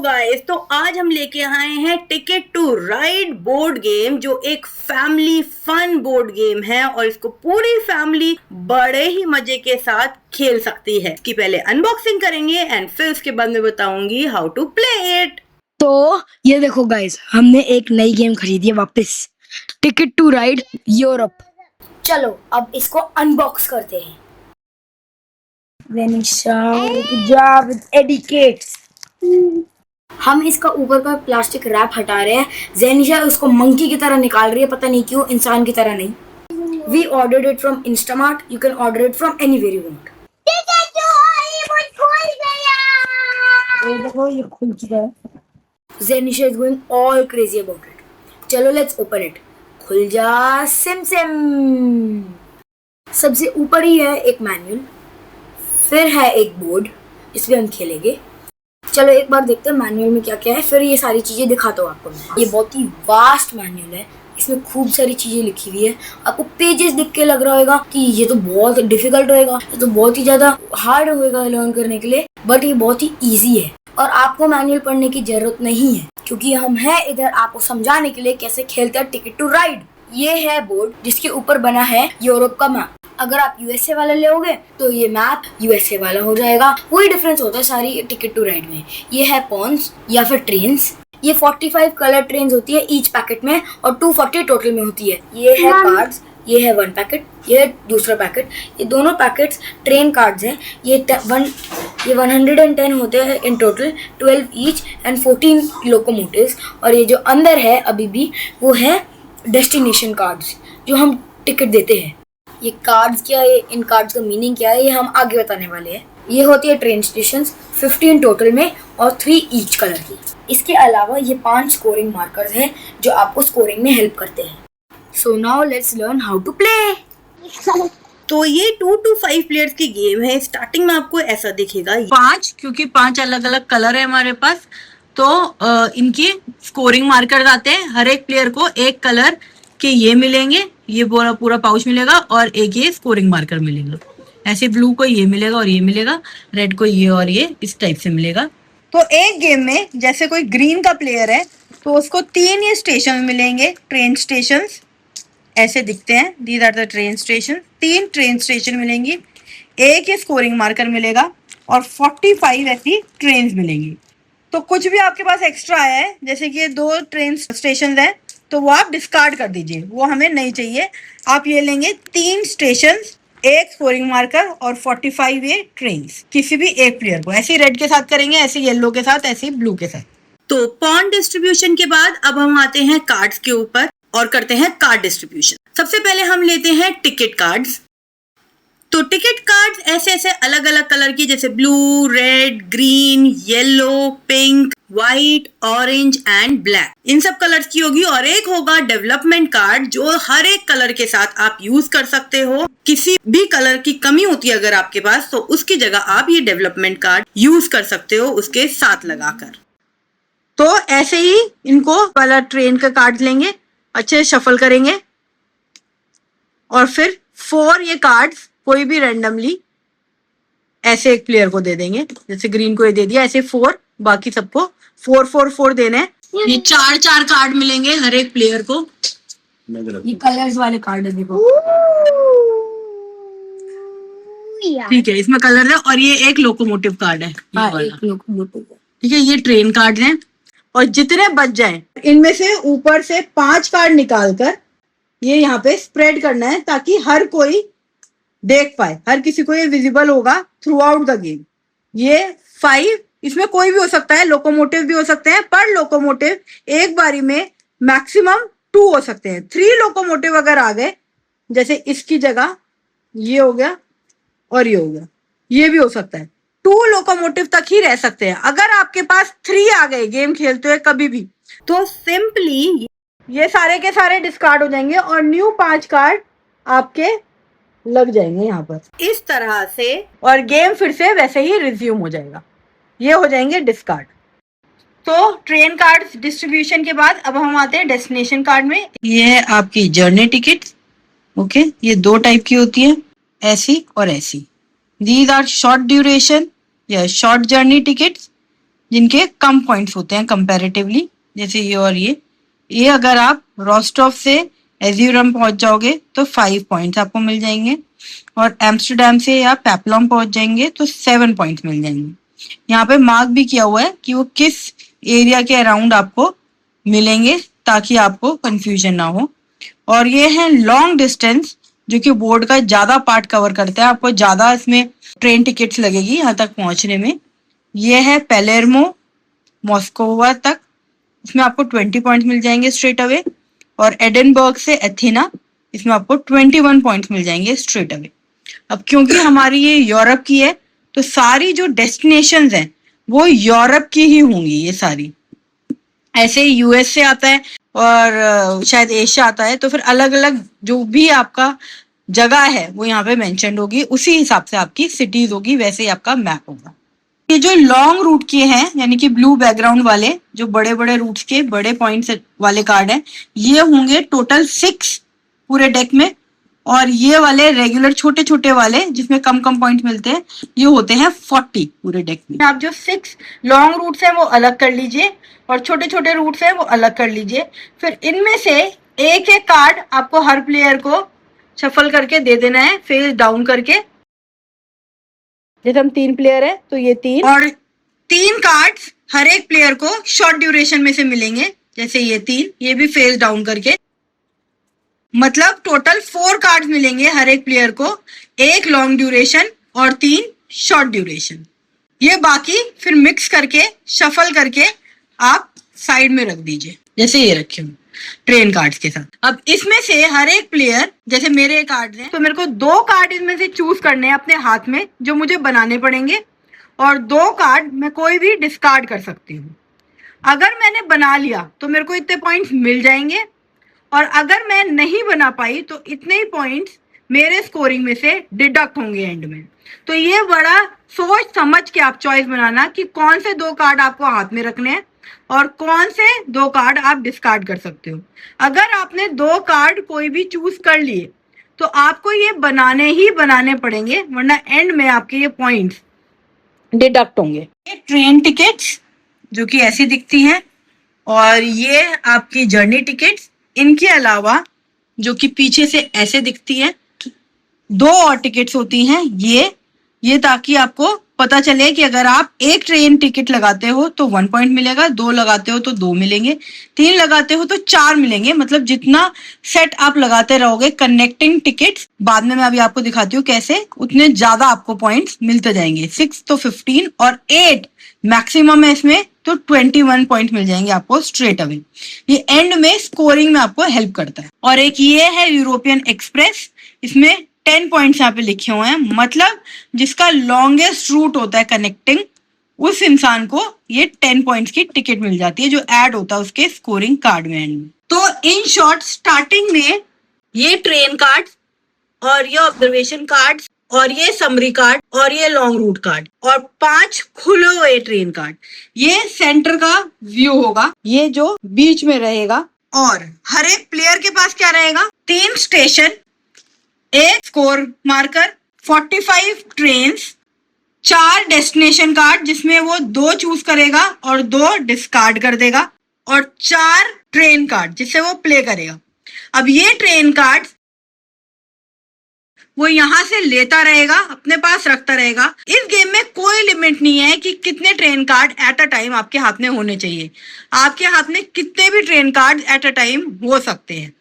Guys, तो आज हम लेके आए हैं ticket to ride board game, जो एक फैमिली फन बोर्ड गेम है और इसको पूरी फैमिली बड़े ही मजे के साथ खेल सकती है। इसकी पहले अनबॉक्सिंग करेंगे एंड फिर उसके बाद मैं बताऊंगी हाउ टू प्ले इट। तो ये देखो गाइस, हमने एक नई गेम खरीदी है वापस, टिकट टू राइड यूरोप। चलो अब इसको अनबॉक्स करते हैं। हम इसका ऊपर का प्लास्टिक रैप हटा रहे हैं। जेनिशा उसको मंकी की तरह निकाल रही है, पता नहीं क्यों, इंसान की तरह नहीं। We ordered it from Instamart, you can order it from anywhere you want. ये देखो, ये खुल चुका है। Jenisha is going all crazy about it. चलो लेट्स ओपन इट। खुल जा सिम सिम। सबसे ऊपर ही है एक मैनुअल, फिर है एक बोर्ड जिसमें हम खेलेंगे। चलो एक बार देखते हैं मैनुअल में क्या क्या है, फिर ये सारी चीजें दिखाता हूँ आपको मैं। ये बहुत ही वास्ट मैनुअल है, इसमें खूब सारी चीजें लिखी हुई है। आपको पेजेस देख के लग रहा होगा कि ये तो बहुत डिफिकल्ट होएगा, ये तो बहुत ही ज्यादा हार्ड होएगा लर्न करने के लिए, बट ये बहुत ही ईजी है और आपको मैनुअल पढ़ने की जरूरत नहीं है, क्योंकि हम हैं इधर आपको समझाने के लिए कैसे खेलते हैं टिकट टू राइड। ये है बोर्ड जिसके ऊपर बना है यूरोप का मैप। अगर आप यूएसए वाला लोगे तो ये मैप यूएसए वाला हो जाएगा। वही डिफरेंस होता है सारी टिकट टू राइड में। ये है पॉन्स या फिर ट्रेन्स। ये 45 कलर ट्रेन्स होती है ईच पैकेट में और 240 टोटल में होती है। ये है कार्ड्स, ये है 1 पैकेट, ये है दूसरा पैकेट। ये दोनों पैकेट्स ट्रेन कार्ड्स हैं। ये 110 होते हैं in total, 12 each and 14 locomotives. और ये जो अंदर है अभी भी वो है डेस्टिनेशन कार्ड्स, जो हम टिकट देते हैं। ये कार्ड्स क्या है, इन कार्ड्स का मीनिंग क्या है, ये हम आगे बताने वाले हैं। ये होती है ट्रेन स्टेशंस, 15 टोटल में और 3 ईच कलर की। इसके अलावा ये 5 स्कोरिंग मार्कर्स हैं जो आपको स्कोरिंग में हेल्प करते हैं। So now let's learn how to play. तो ये 2 to 5 प्लेयर्स की गेम है। स्टार्टिंग में आपको ऐसा दिखेगा 5, क्योंकि 5 अलग अलग कलर है हमारे पास, तो इनकी स्कोरिंग मार्कर आते हैं। हर एक प्लेयर को एक कलर के ये मिलेंगे, ये पूरा पाउच मिलेगा और एक ये स्कोरिंग मार्कर मिलेगा। ऐसे ब्लू को ये मिलेगा और ये मिलेगा, रेड को ये और ये इस टाइप से मिलेगा। तो एक गेम में जैसे कोई ग्रीन का प्लेयर है तो उसको 3 ये स्टेशन मिलेंगे, ट्रेन स्टेशन ऐसे दिखते हैं। These are the train station. 3 train station मिलेंगी, एक ये स्कोरिंग मार्कर मिलेगा और 45 ऐसी ट्रेन मिलेंगी। तो कुछ भी आपके पास एक्स्ट्रा है, जैसे कि ये 2 ट्रेन स्टेशन हैं, तो वो आप डिस्कार्ड कर दीजिए, वो हमें नहीं चाहिए। आप ये लेंगे 3 स्टेशन, एक स्कोरिंग मार्कर और 45 ये ट्रेन्स, किसी भी एक प्लेयर को। ऐसे रेड के साथ करेंगे, ऐसे येलो के साथ, ऐसे ब्लू के साथ। तो पॉन डिस्ट्रीब्यूशन के बाद अब हम आते हैं कार्ड्स के ऊपर और करते हैं कार्ड डिस्ट्रीब्यूशन। सबसे पहले हम लेते हैं टिकट कार्ड्स। तो टिकट कार्ड्स ऐसे ऐसे अलग अलग कलर की, जैसे blue, red, green, yellow, pink, white, orange and black, इन सब कलर्स की होगी। और एक होगा डेवलपमेंट कार्ड, जो हर एक कलर के साथ आप यूज कर सकते हो। किसी भी कलर की कमी होती है अगर आपके पास, तो उसकी जगह आप ये डेवलपमेंट कार्ड यूज कर सकते हो उसके साथ लगाकर। तो ऐसे ही इनको कलर ट्रेन का कार्ड लेंगे, अच्छे से शफल करेंगे और फिर 4 ये कार्ड्स कोई भी रैंडमली ऐसे एक प्लेयर को दे देंगे। जैसे ग्रीन को ये दे दिया, ऐसे 4 बाकी सबको 4 देने हैं। ये 4 कार्ड मिलेंगे हर एक प्लेयर को। ये कलर्स वाले कार्ड है, देखो। ठीक है, इसमें कलर है और ये एक लोकोमोटिव कार्ड है, एक लोकोमोटिव। ठीक है। ये ट्रेन कार्ड हैं और जितने बच जाएं इनमें से ऊपर से 5 कार्ड निकालकर ये यहाँ पे स्प्रेड करना है, ताकि हर कोई देख पाए, हर किसी को ये विजिबल होगा थ्रू आउट द गेम। ये 5, इसमें कोई भी हो सकता है, लोकोमोटिव भी हो सकते हैं, पर लोकोमोटिव एक बारी में मैक्सिमम 2 हो सकते हैं। 3 लोकोमोटिव अगर आ गए, जैसे इसकी जगह ये हो गया और ये हो गया, ये भी हो सकता है। 2 लोकोमोटिव तक ही रह सकते हैं। अगर आपके पास 3 आ गए गेम खेलते हुए कभी भी, तो सिंपली ये सारे के सारे डिस्कार्ड हो जाएंगे और न्यू 5 कार्ड आपके लग जाएंगे यहाँ पर इस तरह से, और गेम फिर से वैसे ही रिज्यूम हो जाएगा। ये हो जाएंगे डिस्कार्ड। तो ट्रेन कार्ड डिस्ट्रीब्यूशन के बाद अब हम आते हैं डेस्टिनेशन कार्ड में। ये है आपकी जर्नी टिकट। ओके, ये 2 टाइप की होती है, ऐसी और ऐसी। दीज आर शॉर्ट ड्यूरेशन या शॉर्ट जर्नी टिकट्स जिनके कम पॉइंट्स होते हैं कंपैरेटिवली, जैसे ये और ये अगर आप रोस्टॉव से एज्यूरम पहुंच जाओगे तो 5 पॉइंट्स आपको मिल जाएंगे, और एम्स्टरडेम से या पेपलॉम पहुंच जाएंगे तो 7 पॉइंट्स मिल जाएंगे। यहाँ पे मार्क भी किया हुआ है कि वो किस एरिया के अराउंड आपको मिलेंगे, ताकि आपको कंफ्यूजन ना हो। और ये है लॉन्ग डिस्टेंस, जो कि बोर्ड का ज्यादा पार्ट कवर करता है, आपको ज्यादा इसमें ट्रेन टिकट्स लगेगी यहाँ तक पहुंचने में। ये है पेलेर्मो मॉस्कोवा तक, इसमें आपको 20 पॉइंट्स मिल जाएंगे स्ट्रेट अवे, और एडिनबर्ग से एथेना, इसमें आपको 21 पॉइंट्स मिल जाएंगे स्ट्रेट अवे। अब क्योंकि हमारी ये यूरोप की है, तो सारी जो डेस्टिनेशंस हैं वो यूरोप की ही होंगी ये सारी। ऐसे यूएस से आता है और शायद एशिया आता है, तो फिर अलग अलग जो भी आपका जगह है वो यहाँ पे मेंशन्ड होगी, उसी हिसाब से आपकी सिटीज होगी, वैसे ही आपका मैप होगा। ये जो लॉन्ग रूट के हैं, यानी कि ब्लू बैकग्राउंड वाले जो बड़े बड़े रूट्स के बड़े पॉइंट्स वाले कार्ड हैं, ये होंगे टोटल 6 पूरे डेक में, और ये वाले रेगुलर छोटे छोटे वाले जिसमें कम कम पॉइंट मिलते हैं, ये होते हैं 40 पूरे डेक में। आप जो 6 लॉन्ग रूट्स हैं वो अलग कर लीजिए, और छोटे छोटे रूट्स हैं वो अलग कर लीजिए। फिर इनमें से एक एक कार्ड आपको हर प्लेयर को शफल करके दे देना है, फेस डाउन करके। जैसे हम 3 प्लेयर है तो ये 3, और 3 कार्ड्स हर एक प्लेयर को शॉर्ट ड्यूरेशन में से मिलेंगे, जैसे ये 3, ये भी फेस डाउन करके। मतलब टोटल 4 कार्ड्स मिलेंगे हर एक प्लेयर को, 1 लॉन्ग ड्यूरेशन और 3 शॉर्ट ड्यूरेशन। ये बाकी फिर मिक्स करके शफल करके आप साइड में रख दीजिए, जैसे ये रखे हूँ ट्रेन कार्ड्स के साथ। अब इसमें से हर एक प्लेयर, जैसे मेरे कार्ड्स हैं तो मेरे को 2 कार्ड इसमें से चूज करने हैं अपने हाथ में, जो मुझे बनाने पड़ेंगे, और 2 कार्ड मैं कोई भी डिस्कार्ड कर सकती हूँ। अगर मैंने बना लिया तो मेरे को इतने पॉइंट्स मिल जाएंगे, और अगर मैं नहीं बना पाई तो इतने ही पॉइंट्स मेरे स्कोरिंग में से डिडक्ट होंगे एंड में। तो ये बड़ा सोच समझ के आप चॉइस बनाना कि कौन से 2 कार्ड आपको हाथ में रखने हैं और कौन से 2 कार्ड आप डिस्कार्ड कर सकते हो। अगर आपने 2 कार्ड कोई भी चूज कर लिए तो आपको ये बनाने ही बनाने पड़ेंगे, वरना एंड में आपके ये पॉइंट्स डिडक्ट होंगे। ये ट्रेन टिकट्स जो कि ऐसी दिखती हैं, और ये आपकी जर्नी टिकट्स, इनके अलावा जो कि पीछे से ऐसे दिखती है, 2 और टिकट्स होती हैं ये ताकि आपको पता चले कि अगर आप 1 ट्रेन टिकट लगाते हो तो 1 पॉइंट मिलेगा, 2 लगाते हो तो 2 मिलेंगे, 3 लगाते हो तो 4 मिलेंगे। मतलब जितना सेट आप लगाते रहोगे कनेक्टिंग टिकट्स, बाद में मैं अभी आपको दिखाती हूँ कैसे, उतने ज्यादा आपको पॉइंट्स मिलते जाएंगे। 6 तो 15 और 8 मैक्सिमम है इसमें, तो 21 पॉइंट मिल जाएंगे आपको स्ट्रेट अवे। ये एंड में स्कोरिंग में आपको हेल्प करता है। और एक ये है यूरोपियन एक्सप्रेस, इसमें 10 पॉइंट्स यहाँ पे लिखे हुए हैं, मतलब जिसका लॉन्गेस्ट रूट होता है कनेक्टिंग, उस इंसान को ये 10 पॉइंट्स की टिकट मिल जाती है, जो ऐड होता है उसके स्कोरिंग कार्ड में एंड में। तो इन शॉर्ट स्टार्टिंग में ये ट्रेन कार्ड और ये ऑब्जर्वेशन कार्ड और ये समरी कार्ड और ये लॉन्ग रूट कार्ड और 5 खुले हुए ट्रेन कार्ड, ये सेंटर का व्यू होगा, ये जो बीच में रहेगा। और हर एक प्लेयर के पास क्या रहेगा, 3 station, 1 score marker, 45 trains, 4 destination card जिसमें वो 2 चूज करेगा और 2 डिस्कार्ड कर देगा, और 4 ट्रेन कार्ड जिससे वो प्ले करेगा। अब ये ट्रेन कार्ड वो यहां से लेता रहेगा, अपने पास रखता रहेगा। इस गेम में कोई लिमिट नहीं है कि कितने train card at a time आपके हाथ में होने चाहिए। आपके हाथ में कितने भी train card at a time हो सकते हैं।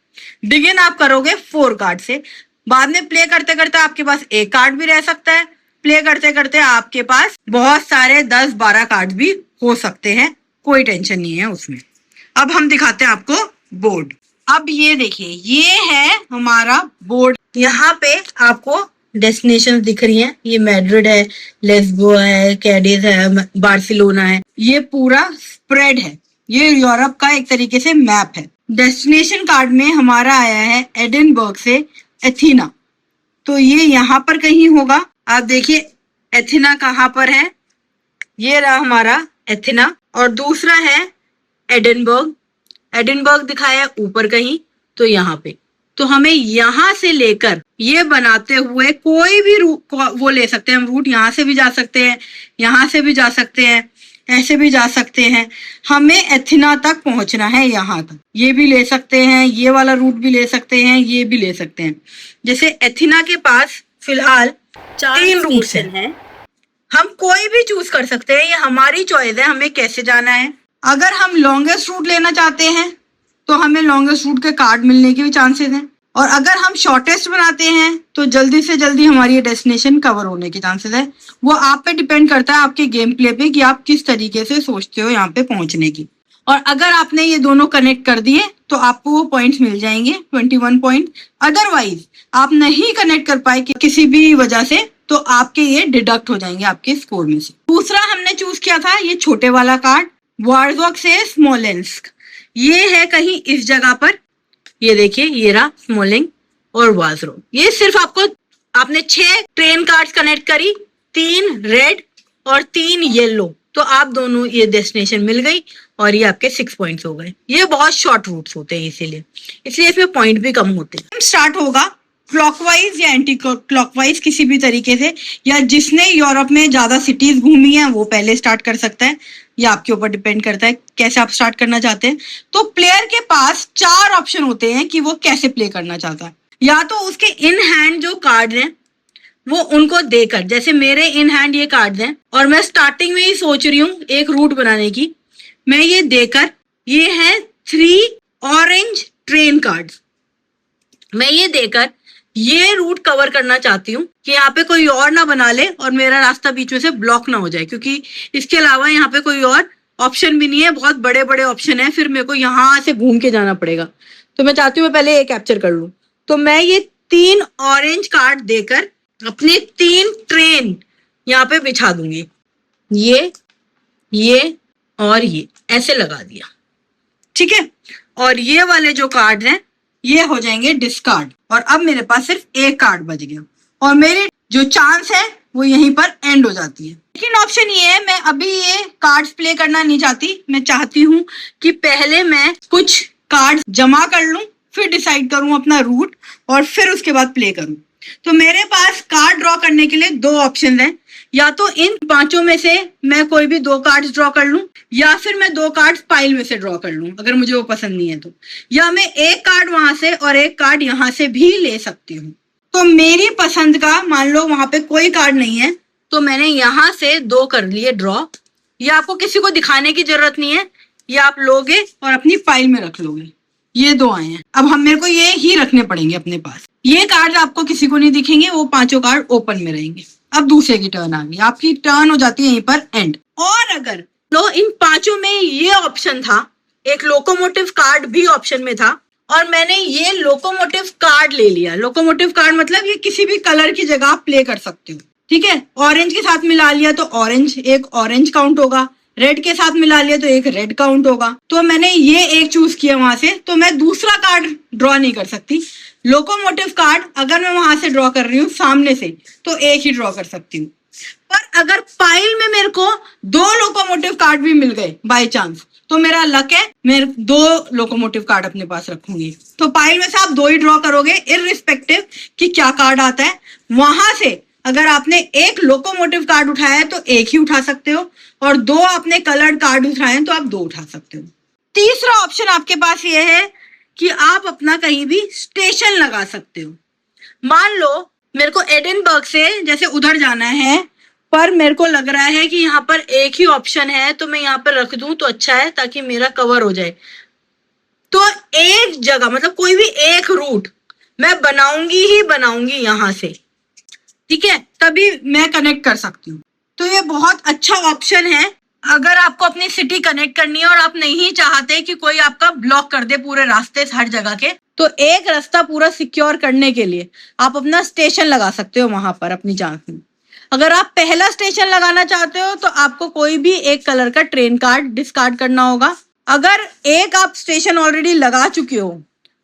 बिगिन आप करोगे 4 कार्ड से, बाद में प्ले करते करते आपके पास 1 कार्ड भी रह सकता है, प्ले करते करते आपके पास बहुत सारे 10-12 कार्ड भी हो सकते हैं, कोई टेंशन नहीं है उसमें। अब हम दिखाते हैं आपको बोर्ड। अब ये देखिए, ये है हमारा बोर्ड। यहाँ पे आपको डेस्टिनेशन दिख रही हैं, ये मैड्रिड है, लेस्बो है, कैडिज है, बार्सिलोना है, ये पूरा स्प्रेड है। ये यूरोप का एक तरीके से मैप है। डेस्टिनेशन कार्ड में हमारा आया है एडिनबर्ग से एथेना, तो ये यहाँ पर कहीं होगा। आप देखिए एथेना कहाँ पर है, ये रहा हमारा एथेना, और दूसरा है एडिनबर्ग। एडिनबर्ग दिखाया है ऊपर कहीं, तो यहाँ पे। तो हमें यहाँ से लेकर ये बनाते हुए कोई भी वो ले सकते हैं हम रूट, यहाँ से भी जा सकते हैं, यहाँ से भी जा सकते हैं, ऐसे भी जा सकते हैं। हमें एथिना तक पहुंचना है, यहाँ तक। ये भी ले सकते हैं, ये वाला रूट भी ले सकते हैं, ये भी ले सकते हैं। जैसे एथिना के पास फिलहाल 3 रूट्स हैं, हम कोई भी चूज कर सकते हैं, ये हमारी चॉइस है हमें कैसे जाना है। अगर हम लॉन्गेस्ट रूट लेना चाहते हैं तो हमें लॉन्गेस्ट रूट के कार्ड मिलने के भी चांसेस हैं, और अगर हम शॉर्टेस्ट बनाते हैं तो जल्दी से जल्दी हमारी ये डेस्टिनेशन कवर होने के चांसेस है। वो आप पे डिपेंड करता है, आपके गेम प्ले पे, कि आप किस तरीके से सोचते हो यहाँ पे पहुंचने की। और अगर आपने ये दोनों कनेक्ट कर दिए तो आपको वो पॉइंट्स मिल जाएंगे, 21 पॉइंट। अदरवाइज आप नहीं कनेक्ट कर पाए किसी भी वजह से, तो आपके ये डिडक्ट हो जाएंगे आपके स्कोर में से। दूसरा हमने चूज किया था ये छोटे वाला कार्ड, वार्जोक से स्मोलेंस्क। ये है कहीं इस जगह पर, ये देखिए, ये रहा स्मोलेंग और वाजरो। ये सिर्फ आपने 6 ट्रेन कार्ड्स कनेक्ट करी, 3 रेड और 3 येलो, तो आप दोनों ये डेस्टिनेशन मिल गई और ये आपके 6 पॉइंट्स हो गए। ये बहुत शॉर्ट रूट्स होते हैं, इसलिए इसमें पॉइंट भी कम होते हैं। स्टार्ट होगा क्लॉकवाइज या एंटी क्लॉकवाइज, किसी भी तरीके से, या जिसने यूरोप में ज्यादा सिटीज घूमी है वो पहले स्टार्ट कर सकता है। ये आपके ऊपर डिपेंड करता है कैसे आप स्टार्ट करना चाहते हैं। तो प्लेयर के पास 4 ऑप्शन होते हैं कि वो कैसे प्ले करना चाहता है। या तो उसके इन हैंड जो कार्ड हैं वो उनको देकर, जैसे मेरे इन हैंड ये कार्ड हैं और मैं स्टार्टिंग में ही सोच रही हूँ एक रूट बनाने की, मैं ये देकर, ये है 3 ऑरेंज ट्रेन कार्ड्स, मैं ये देकर ये रूट कवर करना चाहती हूँ कि यहाँ पे कोई और ना बना ले और मेरा रास्ता बीच में से ब्लॉक ना हो जाए, क्योंकि इसके अलावा यहाँ पे कोई और ऑप्शन भी नहीं है, बहुत बड़े बड़े ऑप्शन है, फिर मेरे को यहाँ से घूम के जाना पड़ेगा। तो मैं चाहती हूँ मैं पहले ये कैप्चर कर लूँ। तो मैं ये 3 ऑरेंज कार्ड देकर अपने 3 ट्रेन यहाँ पे बिछा दूंगी, ये और ये ऐसे लगा दिया, ठीक है। और ये वाले जो कार्ड हैं ये हो जाएंगे डिस्कार्ड, और अब मेरे पास सिर्फ एक कार्ड बच गया और मेरी जो चांस है वो यहीं पर एंड हो जाती है। लेकिन ऑप्शन ये है, मैं अभी ये कार्ड्स प्ले करना नहीं चाहती, मैं चाहती हूँ कि पहले मैं कुछ कार्ड्स जमा कर लूं, फिर डिसाइड करूं अपना रूट और फिर उसके बाद प्ले करूं। तो मेरे पास कार्ड ड्रॉ करने के लिए 2 ऑप्शन हैं, या तो इन 5 में से मैं कोई भी 2 कार्ड्स ड्रॉ कर लूं, या फिर मैं 2 कार्ड्स पाइल में से ड्रॉ कर लूं अगर मुझे वो पसंद नहीं है तो, या मैं एक कार्ड वहां से और एक कार्ड यहाँ से भी ले सकती हूँ। तो मेरी पसंद का, मान लो वहां पे कोई कार्ड नहीं है तो मैंने यहाँ से 2 कर लिए ड्रॉ। ये आपको किसी को दिखाने की जरूरत नहीं है, ये आप लोगे और अपनी फाइल में रख लोगे। ये 2 आए हैं, अब मेरे को ये ही रखने पड़ेंगे अपने पास। ये कार्ड आपको किसी को नहीं दिखेंगे, वो 5 कार्ड ओपन में रहेंगे। अब दूसरे की टर्न आ गई, आपकी टर्न हो जाती है यहीं पर एंड। और अगर लो इन 5 में ये ऑप्शन था, एक लोकोमोटिव कार्ड भी ऑप्शन में था, और मैंने ये लोकोमोटिव कार्ड ले लिया। लोकोमोटिव कार्ड मतलब ये किसी भी कलर की जगह आप प्ले कर सकते हो, ठीक है। ऑरेंज के साथ मिला लिया तो ऑरेंज, एक ऑरेंज काउंट होगा, रेड के साथ मिला लिया तो एक रेड काउंट होगा। तो मैंने ये एक चूज किया वहां से, तो मैं दूसरा कार्ड ड्रॉ नहीं कर सकती। लोकोमोटिव कार्ड अगर मैं वहां से ड्रॉ कर रही हूँ सामने से तो एक ही ड्रॉ कर सकती हूँ, पर अगर पाइल में मेरे को 2 लोकोमोटिव कार्ड भी मिल गए बाय चांस, तो मेरा लक है, मैं 2 लोकोमोटिव कार्ड अपने पास रखूंगी। तो पाइल में से आप 2 ही ड्रॉ करोगे, इररिस्पेक्टिव कि क्या कार्ड आता है। वहां से अगर आपने एक लोकोमोटिव कार्ड उठाया है तो एक ही उठा सकते हो, और 2 आपने कलर्ड कार्ड उठाए हैं तो आप 2 उठा सकते हो। तीसरा ऑप्शन आपके पास ये है कि आप अपना कहीं भी स्टेशन लगा सकते हो। मान लो मेरे को एडिनबर्ग से जैसे उधर जाना है, पर मेरे को लग रहा है कि यहाँ पर एक ही ऑप्शन है, तो मैं यहाँ पर रख दूं तो अच्छा है ताकि मेरा कवर हो जाए। तो एक जगह मतलब कोई भी एक रूट मैं बनाऊंगी यहाँ से, ठीक है, तभी मैं कनेक्ट कर सकती हूँ। तो ये बहुत अच्छा ऑप्शन है अगर आपको अपनी सिटी कनेक्ट करनी है और आप नहीं चाहते कि कोई आपका ब्लॉक कर दे पूरे रास्ते हर जगह के, तो एक रास्ता पूरा सिक्योर करने के लिए आप अपना स्टेशन लगा सकते हो वहां पर अपनी चांस में। अगर आप पहला स्टेशन लगाना चाहते हो तो आपको कोई भी एक कलर का ट्रेन कार्ड डिस्कार्ड करना होगा। अगर एक आप स्टेशन ऑलरेडी लगा चुके हो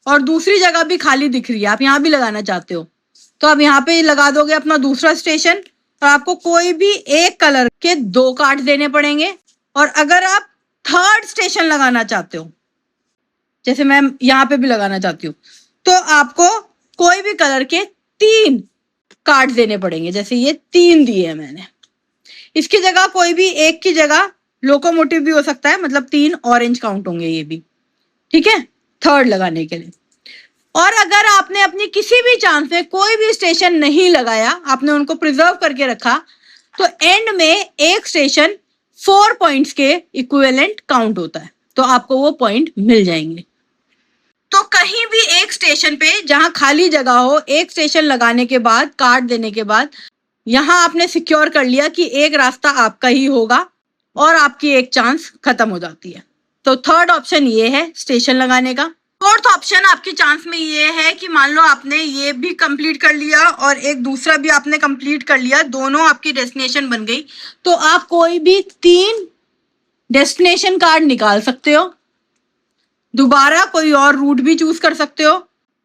और दूसरी जगह भी खाली दिख रही है, आप यहाँ भी लगाना चाहते हो, तो आप यहाँ पे लगा दोगे अपना दूसरा स्टेशन, और आपको कोई भी एक कलर के 2 कार्ड देने पड़ेंगे। और अगर आप थर्ड स्टेशन लगाना चाहते हो, जैसे मैं यहाँ पे भी लगाना चाहती हूँ, तो आपको कोई भी कलर के 3 कार्ड देने पड़ेंगे, जैसे ये 3 दिए हैं मैंने। इसकी जगह कोई भी एक की जगह लोकोमोटिव भी हो सकता है, मतलब 3 ऑरेंज काउंट होंगे ये भी, ठीक है, थर्ड लगाने के लिए। और अगर आपने अपनी किसी भी चांस में कोई भी स्टेशन नहीं लगाया, आपने उनको प्रिजर्व करके रखा, तो एंड में एक स्टेशन 4 पॉइंट्स के इक्विवेलेंट काउंट होता है, तो आपको वो पॉइंट मिल जाएंगे। तो कहीं भी एक स्टेशन पे जहां खाली जगह हो, एक स्टेशन लगाने के बाद, कार्ड देने के बाद, यहां आपने सिक्योर कर लिया कि एक रास्ता आपका ही होगा और आपकी एक चांस खत्म हो जाती है। तो थर्ड ऑप्शन ये है स्टेशन लगाने का। फोर्थ ऑप्शन आपकी चांस में ये है कि मान लो आपने ये भी कंप्लीट कर लिया और एक दूसरा भी आपने कंप्लीट कर लिया, दोनों आपकी डेस्टिनेशन बन गई, तो आप कोई भी 3 डेस्टिनेशन कार्ड निकाल सकते हो, दोबारा कोई और रूट भी चूज कर सकते हो।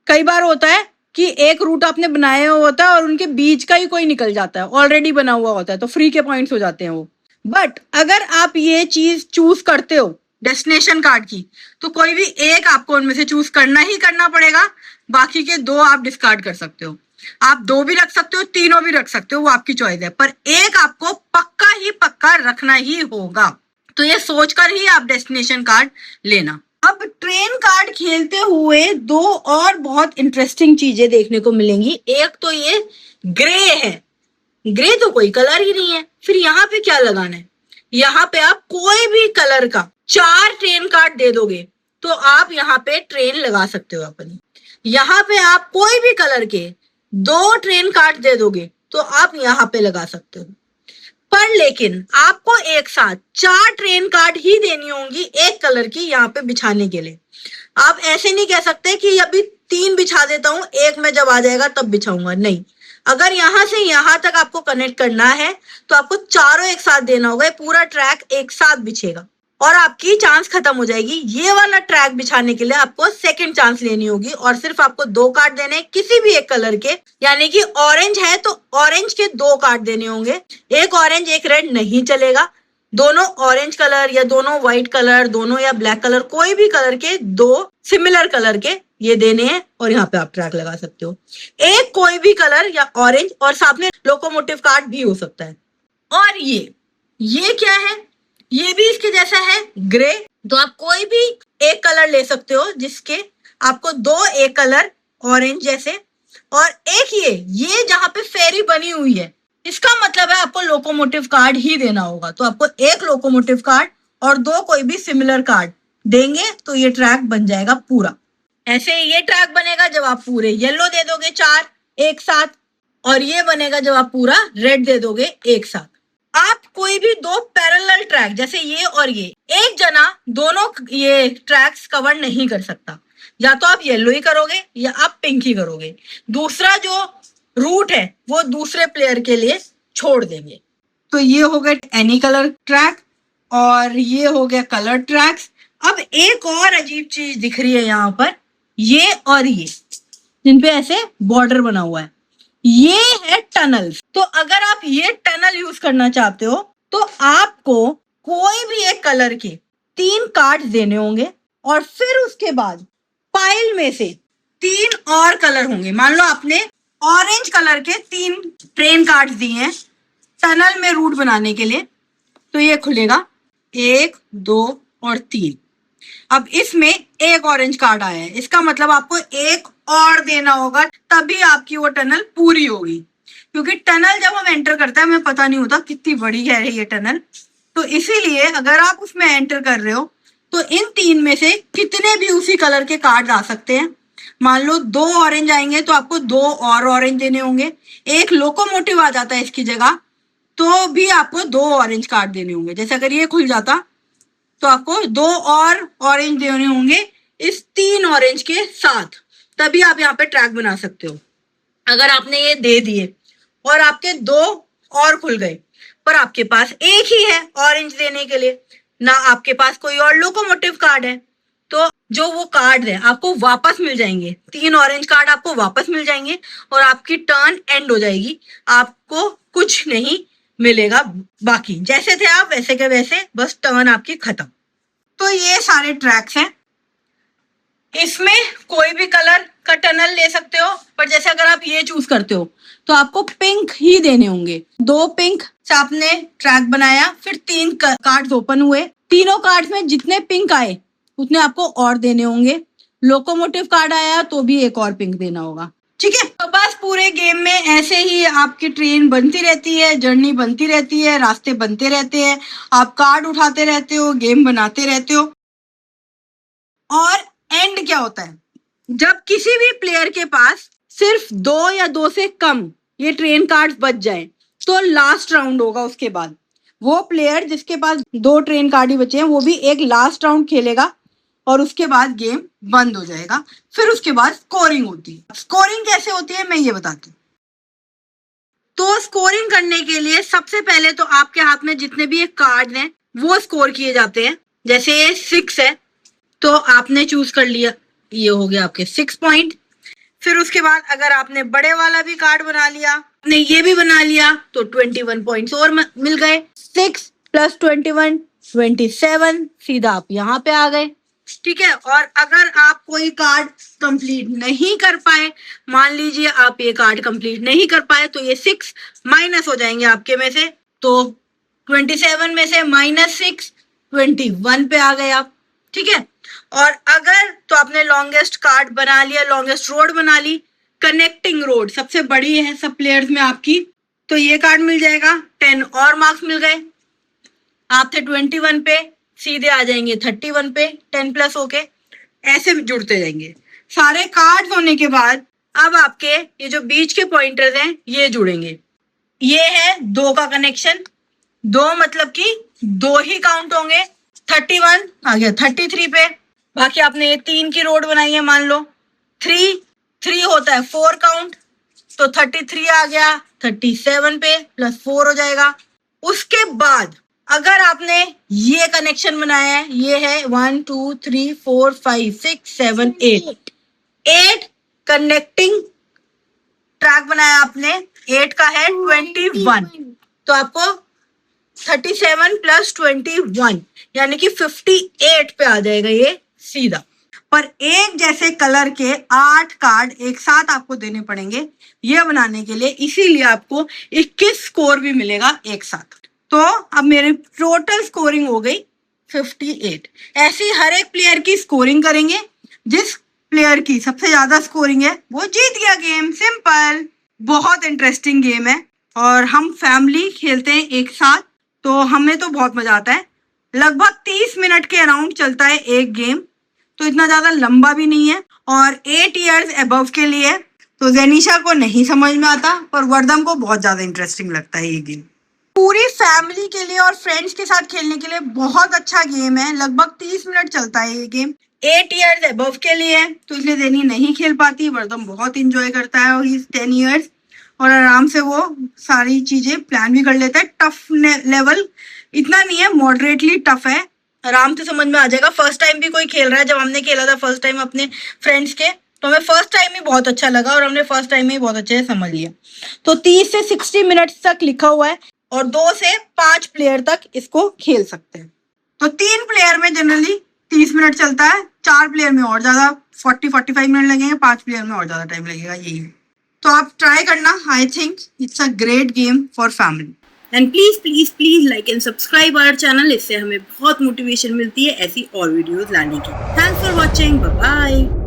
कई बार होता है कि एक रूट आपने बनाया हुआ होता है और उनके बीच का ही कोई निकल जाता है, ऑलरेडी बना हुआ होता है, तो फ्री के पॉइंट्स हो जाते हैं वो। बट अगर आप ये चीज चूज करते हो डेस्टिनेशन कार्ड की, तो कोई भी एक आपको उनमें से चूज करना ही करना पड़ेगा, बाकी के 2 आप डिस्कार्ड कर सकते हो। आप 2 भी रख सकते हो, 3 भी रख सकते हो, वो आपकी चॉइस है, पर एक आपको पक्का ही पक्का रखना ही होगा। तो ये सोचकर ही आप डेस्टिनेशन कार्ड लेना। अब ट्रेन कार्ड खेलते हुए 2 और बहुत इंटरेस्टिंग चीजें देखने को मिलेंगी। एक तो ये ग्रे है, ग्रे तो कोई कलर ही नहीं है, फिर यहाँ पे क्या लगाना है? यहाँ पे आप कोई भी कलर का 4 ट्रेन कार्ड दे दोगे तो आप यहाँ पे ट्रेन लगा सकते हो अपनी। यहाँ पे आप कोई भी कलर के 2 ट्रेन कार्ड दे दोगे तो आप यहाँ पे लगा सकते हो। पर लेकिन आपको एक साथ 4 ट्रेन कार्ड ही देनी होंगी एक कलर की यहाँ पे बिछाने के लिए। आप ऐसे नहीं कह सकते कि अभी 3 बिछा देता हूं, एक में जब आ जाएगा तब बिछाऊंगा, नहीं। अगर यहां से यहां तक आपको कनेक्ट करना है तो आपको चारों एक साथ देना होगा, पूरा ट्रैक एक साथ बिछेगा और आपकी चांस खत्म हो जाएगी। ये वाला ट्रैक बिछाने के लिए आपको सेकंड चांस लेनी होगी और सिर्फ आपको 2 कार्ड देने किसी भी एक कलर के, यानी कि ऑरेंज है तो ऑरेंज के 2 कार्ड देने होंगे, एक ऑरेंज एक रेड नहीं चलेगा, दोनों ऑरेंज कलर या दोनों व्हाइट कलर, दोनों या ब्लैक कलर, कोई भी कलर के 2 सिमिलर कलर के ये देने हैं और यहाँ पे आप ट्रैक लगा सकते हो। एक कोई भी कलर या ऑरेंज और साथ में लोकोमोटिव कार्ड भी हो सकता है। और ये क्या है? ये भी इसके जैसा है, ग्रे। तो आप कोई भी एक कलर ले सकते हो जिसके आपको 2 एक कलर ऑरेंज जैसे, और एक ये जहां पे फेरी बनी हुई है, इसका मतलब है आपको लोकोमोटिव कार्ड ही देना होगा। तो आपको एक लोकोमोटिव कार्ड और 2 कोई भी सिमिलर कार्ड देंगे तो ये ट्रैक बन जाएगा पूरा। ऐसे ये ट्रैक बनेगा जब आप पूरे येलो दे दोगे 4 एक साथ, और ये बनेगा जब आप पूरा रेड दे दोगे एक साथ। आप कोई भी 2 पैरेलल ट्रैक जैसे ये और ये, एक जना दोनों ये ट्रैक्स कवर नहीं कर सकता, या तो आप येलो ही करोगे या आप पिंक ही करोगे, दूसरा जो रूट है वो दूसरे प्लेयर के लिए छोड़ देंगे। तो ये हो गया एनी कलर ट्रैक और ये हो गया कलर ट्रैक्स। अब एक और अजीब चीज दिख रही है यहाँ पर, ये और ये जिनपे ऐसे बॉर्डर बना हुआ है, ये है टनल। तो अगर आप ये टनल यूज करना चाहते हो तो आपको कोई भी एक कलर के 3 कार्ड देने होंगे और फिर उसके बाद पाइल में से 3 और कलर होंगे। मान लो आपने ऑरेंज कलर के 3 ट्रेन कार्ड दिए हैं टनल में रूट बनाने के लिए, तो ये खुलेगा 1 2 और 3। अब इसमें एक ऑरेंज कार्ड आया है, इसका मतलब आपको एक और देना होगा, तभी आपकी वो टनल पूरी होगी। क्योंकि टनल जब हम एंटर करते हैं हमें पता नहीं होता कितनी बड़ी है ये टनल, तो इसीलिए अगर आप उसमें एंटर कर रहे हो तो इन 3 में से कितने भी उसी कलर के कार्ड आ सकते हैं। मान लो 2 ऑरेंज आएंगे तो आपको 2 और ऑरेंज देने होंगे, एक लोकोमोटिव आ जाता है इसकी जगह तो भी आपको 2 ऑरेंज कार्ड देने होंगे। जैसे अगर ये खुल जाता तो आपको 2 और ऑरेंज देने होंगे इस 3 ऑरेंज के साथ, तभी आप यहाँ पे ट्रैक बना सकते हो। अगर आपने ये दे दिए और आपके 2 और खुल गए पर आपके पास एक ही है ऑरेंज देने के लिए, ना आपके पास कोई और लोकोमोटिव कार्ड है, तो जो वो कार्ड है आपको वापस मिल जाएंगे, 3 ऑरेंज कार्ड आपको वापस मिल जाएंगे और आपकी टर्न एंड हो जाएगी, आपको कुछ नहीं मिलेगा बाकी। जैसे थे आप वैसे के वैसे, बस टर्न आपकी खत्म। तो ये सारे ट्रैक्स हैं। इसमें कोई भी कलर का टनल ले सकते हो, पर जैसे अगर आप ये चूज करते हो तो आपको पिंक ही देने होंगे। 2 पिंक से आपने ट्रैक बनाया, फिर 3 कार्ड्स ओपन हुए, तीनों कार्ड्स में जितने पिंक आए उतने आपको और देने होंगे। लोकोमोटिव कार्ड आया तो भी एक और पिंक देना होगा, ठीक है। तो बस पूरे गेम में ऐसे ही आपकी ट्रेन बनती रहती है, जर्नी बनती रहती है, रास्ते बनते रहते हैं, आप कार्ड उठाते रहते हो, गेम बनाते रहते हो। और एंड क्या होता है, जब किसी भी प्लेयर के पास सिर्फ 2 या 2 से कम ये ट्रेन कार्ड्स बच जाए तो लास्ट राउंड होगा। उसके बाद वो प्लेयर जिसके पास 2 ट्रेन कार्ड ही बचे हैं वो भी एक लास्ट राउंड खेलेगा और उसके बाद गेम बंद हो जाएगा। फिर उसके बाद स्कोरिंग होती है। स्कोरिंग कैसे होती है मैं ये बताती हूँ। तो स्कोरिंग करने के लिए सबसे पहले तो आपके हाथ में जितने भी कार्ड हैं वो स्कोर किए जाते हैं। जैसे ये 6 है तो आपने चूज कर लिया, ये हो गया आपके 6 पॉइंट। फिर उसके बाद अगर आपने बड़े वाला भी कार्ड बना लिया, आपने ये भी बना लिया तो 21 पॉइंट्स और मिल गए। 6 + 21 27, सीधा आप यहाँ पे आ गए, ठीक है। और अगर आप कोई कार्ड कंप्लीट नहीं कर पाए, मान लीजिए आप ये कार्ड कंप्लीट नहीं कर पाए, तो ये 6 माइनस हो जाएंगे आपके में से। तो 27 में से -6 21 पे आ गए आप, ठीक है। और अगर तो आपने लॉन्गेस्ट कार्ड बना लिया, लॉन्गेस्ट रोड बना ली, कनेक्टिंग रोड सबसे बड़ी है सब प्लेयर्स में आपकी, तो ये कार्ड मिल जाएगा। 10 और मार्क्स मिल गए। आप थे 21 पे, सीधे आ जाएंगे 31 पे 10 प्लस होके, ऐसे जुड़ते जाएंगे। सारे कार्ड्स होने के बाद अब आपके ये जो बीच के पॉइंटर्स हैं ये जुड़ेंगे। ये है 2 का कनेक्शन, 2 मतलब कि 2 ही काउंट होंगे। 31 आ गया 33 पे, बाकी आपने ये 3 की रोड बनाई है, मान लो 3 होता है 4 काउंट, तो 33 आ गया 37 पे +4 हो जाएगा। उसके बाद अगर आपने ये कनेक्शन बनाया है, ये है 1 2 3 4 5 6 7 8 कनेक्टिंग ट्रैक बनाया आपने, 8 का है 21, तो आपको 37 + 21 यानी कि 58 पे आ जाएगा ये सीधा। पर एक जैसे कलर के 8 कार्ड एक साथ आपको देने पड़ेंगे ये बनाने के लिए, इसीलिए आपको 21 स्कोर भी मिलेगा एक साथ। तो अब मेरी टोटल स्कोरिंग हो गई 58। ऐसी हर एक प्लेयर की स्कोरिंग करेंगे, जिस प्लेयर की सबसे ज्यादा स्कोरिंग है वो जीत गया गेम। सिंपल, बहुत इंटरेस्टिंग गेम है और हम फैमिली खेलते हैं एक साथ, तो हमें तो बहुत मजा आता है। लगभग 30 मिनट के अराउंड चलता है एक गेम, तो इतना ज्यादा लंबा भी नहीं है। और 8 इयर्स अबव के लिए तो जेनिशा को नहीं समझ में आता, पर वर्दम को बहुत ज्यादा इंटरेस्टिंग लगता है ये गेम। पूरी फैमिली के लिए और फ्रेंड्स के साथ खेलने के लिए बहुत अच्छा गेम है। लगभग 30 मिनट चलता है ये गेम। 8 इयर्स अबव के लिए तो इसलिए जेनी नहीं खेल पाती, वर्दम बहुत इंजॉय करता है और ही 10 इयर्स और आराम से वो सारी चीजें प्लान भी कर लेता है। टफ लेवल इतना नहीं है, मॉडरेटली टफ है, आराम से समझ में आ जाएगा। फर्स्ट टाइम भी कोई खेल रहा है, जब हमने खेला था फर्स्ट टाइम अपने फ्रेंड्स के, तो हमें फर्स्ट टाइम ही बहुत अच्छा लगा और हमने फर्स्ट टाइम ही बहुत अच्छे से समझ लिया। तो 30 से 60 मिनट तक लिखा हुआ है और 2 से 5 प्लेयर तक इसको खेल सकते हैं। तो 3 प्लेयर में जनरली 30 मिनट चलता है, 4 प्लेयर में और ज्यादा 40-45 मिनट लगेंगे, 5 प्लेयर में और ज्यादा टाइम लगेगा। यही है, तो आप ट्राई करना। I think it's a great game for family. And please like and subscribe our channel, इससे हमें बहुत मोटिवेशन मिलती है ऐसी और वीडियोस लाने की। Thanks for watching, bye bye.